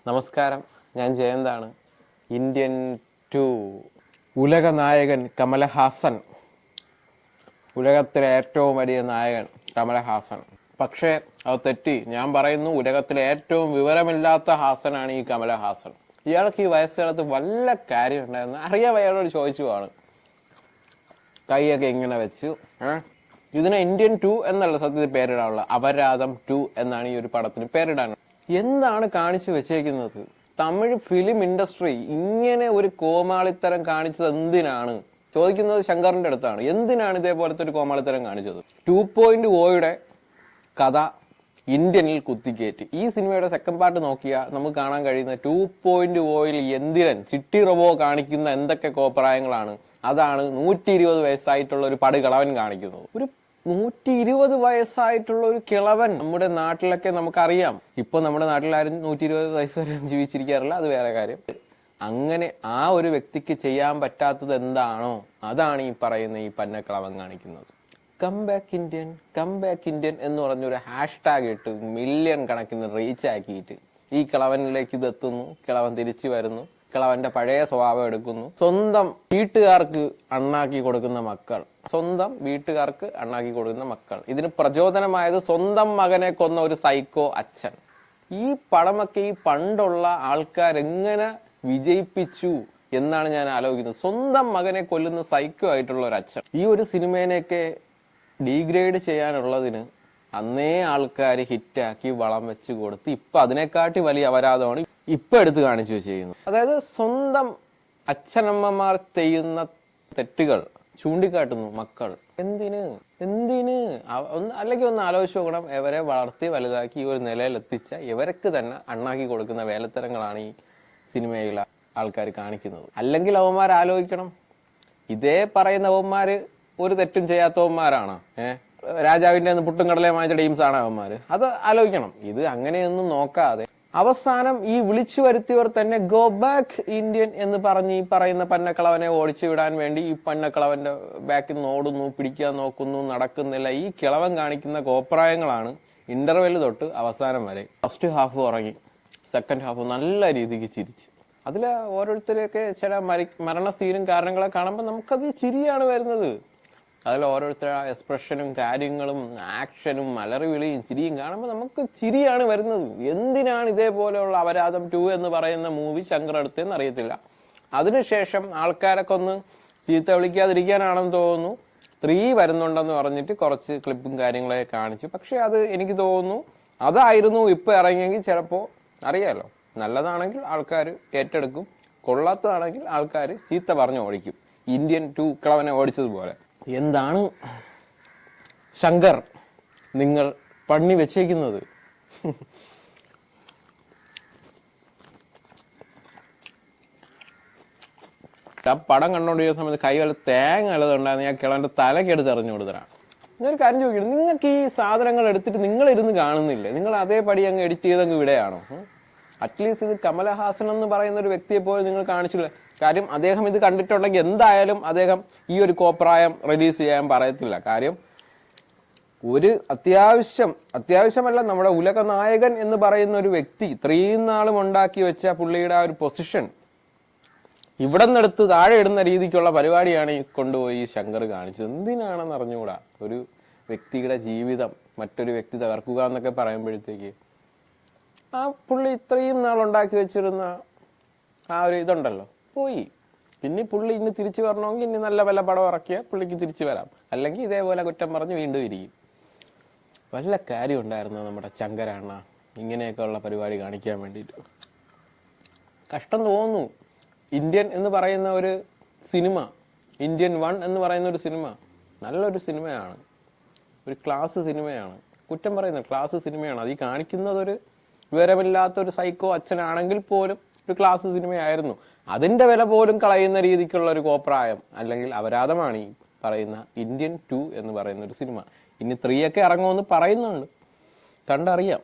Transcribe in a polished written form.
നമസ്കാരം, ഞാൻ ജയന്താണ്. ഇന്ത്യൻ 2 ഉലക നായകൻ കമലഹാസൻ, ഉലകത്തിലെ ഏറ്റവും വലിയ നായകൻ കമലഹാസൻ. പക്ഷേ അത് തെറ്റി. ഞാൻ പറയുന്നു, ഉലകത്തിലെ ഏറ്റവും വിവരമില്ലാത്ത ഹാസനാണ് ഈ കമലഹാസൻ. ഇയാൾക്ക് ഈ വയസ്സുകാലത്ത് വല്ല കാര്യം ഉണ്ടായിരുന്നു അറിയാം. അയാളോട് ചോദിച്ചുവാണ്, കൈയൊക്കെ ഇങ്ങനെ വെച്ചു. ഇതിനെ ഇന്ത്യൻ 2 എന്നല്ല സത്യത്തിൽ പേരിടാനുള്ള, അപരാധം 2 എന്നാണ് ഈ ഒരു പടത്തിന് പേരിടാൻ. എന്താണ് കാണിച്ചു വെച്ചേക്കുന്നത്? തമിഴ് ഫിലിം ഇൻഡസ്ട്രി ഇങ്ങനെ ഒരു കോമാളിത്തരം കാണിച്ചത് എന്തിനാണ് ചോദിക്കുന്നത് ശങ്കറിന്റെ അടുത്താണ്. എന്തിനാണ് ഇതേപോലത്തെ ഒരു കോമാളിത്തരം കാണിച്ചത്? 2.0യുടെ കഥ ഇന്ത്യനിൽ കുത്തിക്കയറ്റി. ഈ സിനിമയുടെ സെക്കൻഡ് പാർട്ട് നോക്കിയാൽ നമുക്ക് കാണാൻ കഴിയുന്ന 2.0യിൽ എന്തിരൻ ചിട്ടി റോബോ കാണിക്കുന്ന എന്തൊക്കെ കോപ്രായങ്ങളാണ്. അതാണ് 120 വയസ്സായിട്ടുള്ള ഒരു പടുകളവൻ കാണിക്കുന്നത്. ഒരു 120 വയസ്സായിട്ടുള്ള ഒരു കിളവൻ നമ്മുടെ നാട്ടിലൊക്കെ നമുക്കറിയാം. ഇപ്പൊ നമ്മുടെ നാട്ടിൽ ആരും 120 വയസ്സ് വരെ ജീവിച്ചിരിക്കാറില്ല, അത് വേറെ കാര്യം. അങ്ങനെ ആ ഒരു വ്യക്തിക്ക് ചെയ്യാൻ പറ്റാത്തത് എന്താണോ അതാണ് ഈ പറയുന്ന ഈ പന്നക്കിളവൻ കാണിക്കുന്നത്. Come back Indian, come back Indian എന്ന് പറഞ്ഞൊരു #, ഇട്ട് മില്യൺ കണക്കിന് റീച്ച് ആക്കിയിട്ട് ഈ കിളവനിലേക്ക് ഇതെത്തുന്നു. കിളവൻ തിരിച്ചു വരുന്നു, കിളവന്റെ പഴയ സ്വഭാവം എടുക്കുന്നു. സ്വന്തം വീട്ടുകാർക്ക് അണ്ണാക്കി കൊടുക്കുന്ന മക്കൾ, സ്വന്തം വീട്ടുകാർക്ക് അണ്ണാക്കി കൊടുക്കുന്ന മക്കൾ. ഇതിന് പ്രചോദനമായത് സ്വന്തം മകനെ കൊന്ന ഒരു സൈക്കോ അച്ഛൻ. ഈ പടമൊക്കെ ഈ പണ്ടുള്ള ആൾക്കാർ എങ്ങനെ വിജയിപ്പിച്ചു എന്നാണ് ഞാൻ ആലോചിക്കുന്നത്. സ്വന്തം മകനെ കൊല്ലുന്ന സൈക്കോ ആയിട്ടുള്ള ഒരു അച്ഛൻ. ഈ ഒരു സിനിമേനെയൊക്കെ ഡീഗ്രേഡ് ചെയ്യാനുള്ളതിന് അന്നേ ആൾക്കാർ ഹിറ്റാക്കി വളം വെച്ച് കൊടുത്ത് ഇപ്പൊ അതിനെക്കാട്ടി വലിയ അപരാധമാണ് ഇപ്പൊ എടുത്ത് കാണിച്ചു വെച്ചിരിക്കുന്നത്. അതായത് സ്വന്തം അച്ഛനമ്മമാർ ചെയ്യുന്ന തെറ്റുകൾ ചൂണ്ടിക്കാട്ടുന്നു മക്കൾ. എന്തിന് അല്ലെങ്കിൽ ഒന്ന് ആലോചിച്ച് നോക്കണം. ഇവരെ വളർത്തി വലുതാക്കി ഈ ഒരു നിലയിലെത്തിച്ച ഇവർക്ക് തന്നെ അണ്ണാക്കി കൊടുക്കുന്ന വേലത്തരങ്ങളാണ് ഈ സിനിമയിലെ ആൾക്കാർ കാണിക്കുന്നത്. അല്ലെങ്കിൽ അവന്മാർ ആലോചിക്കണം, ഇതേ പറയുന്ന അവന്മാര് ഒരു തെറ്റും ചെയ്യാത്തവന്മാരാണ്. രാജാവിന്റെ പുട്ടും കടലയും വാങ്ങിച്ച ടീംസ് ആണ് അവന്മാര്. അത് ആലോചിക്കണം. ഇത് അങ്ങനെയൊന്നും നോക്കാതെ അവസാനം ഈ വിളിച്ചു വരുത്തിയവർ തന്നെ ഗോ ബാക്ക് ഇന്ത്യൻ എന്ന് പറഞ്ഞ് ഈ പറയുന്ന പന്നക്കളവനെ ഓടിച്ചു വിടാൻ വേണ്ടി ഈ പന്നക്കളവന്റെ ബാക്കിൽ നിന്ന് ഓടുന്നു, പിടിക്കാൻ നോക്കുന്നു, നടക്കുന്നില്ല. ഈ കിളവൻ കാണിക്കുന്ന കോപ്രായങ്ങളാണ് ഇന്റർവെൽ തൊട്ട് അവസാനം വരെ. ഫസ്റ്റ് ഹാഫ് ഉറങ്ങി, സെക്കൻഡ് ഹാഫ് നല്ല രീതിക്ക് ചിരിച്ച്. അതിൽ ഓരോരുത്തരെയൊക്കെ ചില മരണ സീനും കാരണങ്ങളെ കാണുമ്പോൾ നമുക്കത് ചിരിയാണ് വരുന്നത്. അതിൽ ഓരോരുത്തരുടെ എക്സ്പ്രഷനും കാര്യങ്ങളും ആക്ഷനും അലറി വിളിയും ചിരിയും കാണുമ്പോൾ നമുക്ക് ചിരിയാണ് വരുന്നത്. എന്തിനാണ് ഇതേപോലെയുള്ള അപരാധം 2 എന്ന് പറയുന്ന മൂവി ശങ്കർ എടുത്തതെന്ന് അറിയത്തില്ല. അതിനുശേഷം ആൾക്കാരൊക്കെ ഒന്ന് ചീത്ത വിളിക്കാതിരിക്കാനാണെന്ന് തോന്നുന്നു 3 വരുന്നുണ്ടെന്ന് പറഞ്ഞിട്ട് കുറച്ച് ക്ലിപ്പും കാര്യങ്ങളൊക്കെ കാണിച്ചു. പക്ഷെ അത് എനിക്ക് തോന്നുന്നു അതായിരുന്നു ഇപ്പൊ ഇറങ്ങിയെങ്കിൽ ചിലപ്പോൾ അറിയാലോ, നല്ലതാണെങ്കിൽ ആൾക്കാർ ഏറ്റെടുക്കും, കൊള്ളാത്തതാണെങ്കിൽ ആൾക്കാർ ചീത്ത പറഞ്ഞു ഓടിക്കും. ഇന്ത്യൻ 2 കിളവനെ ഓടിച്ചതുപോലെ. എന്താണ് ശങ്കർ നിങ്ങൾ പണി വെച്ചേക്കുന്നത്? ആ പടം കണ്ടോണ്ടിരിക്കുന്ന സമയത്ത് കൈവല്ല തേങ്ങ ഉള്ളതുണ്ടായിരുന്നു. ഞാൻ കിളവന്റെ തലക്കെടുത്ത് എറിഞ്ഞു കൊടുത്തതാണ്. ഞാനൊരു കാര്യം ചോദിക്കണം, നിങ്ങൾക്ക് ഈ സാധനങ്ങൾ എടുത്തിട്ട് നിങ്ങളിരുന്ന് കാണുന്നില്ലേ? നിങ്ങൾ അതേപടി അങ്ങ് എഡിറ്റ് ചെയ്തങ്ങ് വിടെയാണോ? അറ്റ്ലീസ്റ്റ് ഇത് കമലഹാസൻ എന്ന് പറയുന്ന ഒരു വ്യക്തിയെ പോലും നിങ്ങൾ കാണിച്ചില്ല. കാര്യം അദ്ദേഹം ഇത് കണ്ടിട്ടുണ്ടെങ്കിൽ എന്തായാലും അദ്ദേഹം ഈ ഒരു കോപ്രായം റിലീസ് ചെയ്യാൻ പറയത്തില്ല. കാര്യം ഒരു അത്യാവശ്യമല്ല, നമ്മുടെ ഉലക നായകൻ എന്ന് പറയുന്ന ഒരു വ്യക്തി ഇത്രയും നാളും ഉണ്ടാക്കി വെച്ച പുള്ളിയുടെ ആ ഒരു പൊസിഷൻ ഇവിടെ നിന്നെടുത്ത് താഴെ ഇടുന്ന രീതിക്കുള്ള പരിപാടിയാണ് ഈ കൊണ്ടുപോയി ശങ്കർ കാണിച്ചത്. എന്തിനാണെന്ന് അറിഞ്ഞുകൂടാ. ഒരു വ്യക്തിയുടെ ജീവിതം മറ്റൊരു വ്യക്തി തകർക്കുക എന്നൊക്കെ പറയുമ്പോഴത്തേക്ക് ആ പുള്ളി ഇത്രയും നാൾ ഉണ്ടാക്കി വെച്ചിരുന്ന ആ ഒരു ഇതുണ്ടല്ലോ പോയി. പിന്നെ പുള്ളി ഇനി തിരിച്ചു വരണമെങ്കിൽ ഇനി നല്ല വല്ല പടം ഇറക്കിയാൽ പുള്ളിക്ക് തിരിച്ചു വരാം. അല്ലെങ്കിൽ ഇതേപോലെ കുറ്റം പറഞ്ഞ് വീണ്ടും ഇരിക്കും. വല്ല കാര്യം ഉണ്ടായിരുന്നു നമ്മുടെ ശങ്കരാണ് ഇങ്ങനെയൊക്കെ ഉള്ള പരിപാടി കാണിക്കാൻ വേണ്ടിയിട്ട്. കഷ്ടം തോന്നുന്നു. ഇന്ത്യൻ എന്ന് പറയുന്ന ഒരു സിനിമ, ഇന്ത്യൻ 1 എന്ന് പറയുന്ന ഒരു സിനിമ നല്ലൊരു സിനിമയാണ്, ഒരു ക്ലാസ് സിനിമയാണ്. കുറ്റം പറയുന്നത് ക്ലാസ് സിനിമയാണ്. അത് ഈ കാണിക്കുന്നതൊരു വിവരമില്ലാത്തൊരു സൈക്കോ അച്ഛനാണെങ്കിൽ പോലും ഒരു ക്ലാസ് സിനിമയായിരുന്നു. അതിന്റെ വില പോലും കളയുന്ന രീതിക്കുള്ള ഒരു കോപ്രായം അല്ലെങ്കിൽ അപരാധമാണ് ഈ പറയുന്ന ഇന്ത്യൻ 2 എന്ന് പറയുന്ന ഒരു സിനിമ. ഇനി 3 ഒക്കെ ഇറങ്ങുമെന്ന് പറയുന്നുണ്ട്, കണ്ടറിയാം.